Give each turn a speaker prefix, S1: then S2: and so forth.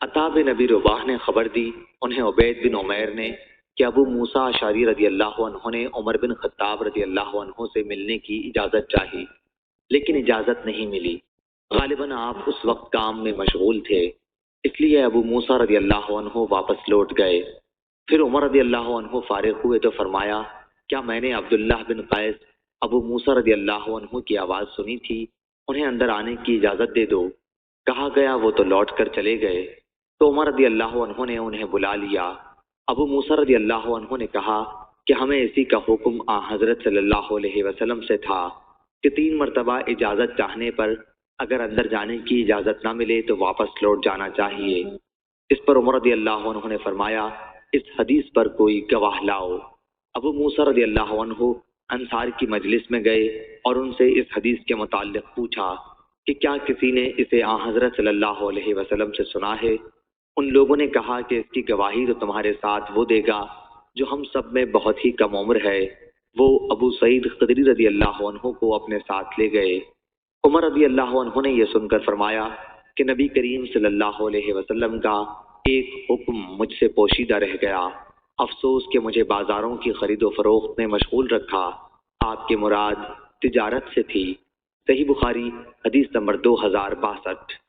S1: عطا بن نبی رباح نے خبر دی انہیں عبید بن عمیر نے کہ ابو موسیٰ اشعری رضی اللہ عنہ نے عمر بن خطاب رضی اللہ عنہ سے ملنے کی اجازت چاہی، لیکن اجازت نہیں ملی۔ غالباً آپ اس وقت کام میں مشغول تھے، اس لیے ابو موسیٰ رضی اللہ عنہ واپس لوٹ گئے۔ پھر عمر رضی اللہ عنہ فارغ ہوئے تو فرمایا، کیا میں نے عبداللہ بن قیس ابو موسیٰ رضی اللہ عنہ کی آواز سنی تھی؟ انہیں اندر آنے کی اجازت دے دو۔ کہا گیا وہ تو لوٹ کر چلے گئے، تو عمر رضی اللہ عنہ نے انہیں بلا لیا۔ ابو موسیٰ رضی اللہ عنہ نے کہا کہ ہمیں اسی کا حکم حضرت صلی اللہ علیہ وسلم سے تھا کہ 3 مرتبہ اجازت چاہنے پر اگر اندر جانے کی اجازت نہ ملے تو واپس لوٹ جانا چاہیے۔ اس پر عمر رضی اللہ عنہ نے فرمایا، اس حدیث پر کوئی گواہ لاؤ۔ ابو موسیٰ رضی اللہ عنہ انصار کی مجلس میں گئے اور ان سے اس حدیث کے متعلق پوچھا کہ کیا کسی نے اسے حضرت صلی اللہ علیہ وسلم سے سنا ہے؟ ان لوگوں نے کہا کہ اس کی گواہی تو تمہارے ساتھ وہ دے گا جو ہم سب میں بہت ہی کم عمر ہے۔ وہ ابو سعید خدری رضی اللہ عنہ کو اپنے ساتھ لے گئے۔ عمر رضی اللہ عنہ نے یہ سن کر فرمایا کہ نبی کریم صلی اللہ علیہ وسلم کا ایک حکم مجھ سے پوشیدہ رہ گیا، افسوس کہ مجھے بازاروں کی خرید و فروخت میں مشغول رکھا۔ آپ کی مراد تجارت سے تھی۔ صحیح بخاری حدیث نمبر 2062۔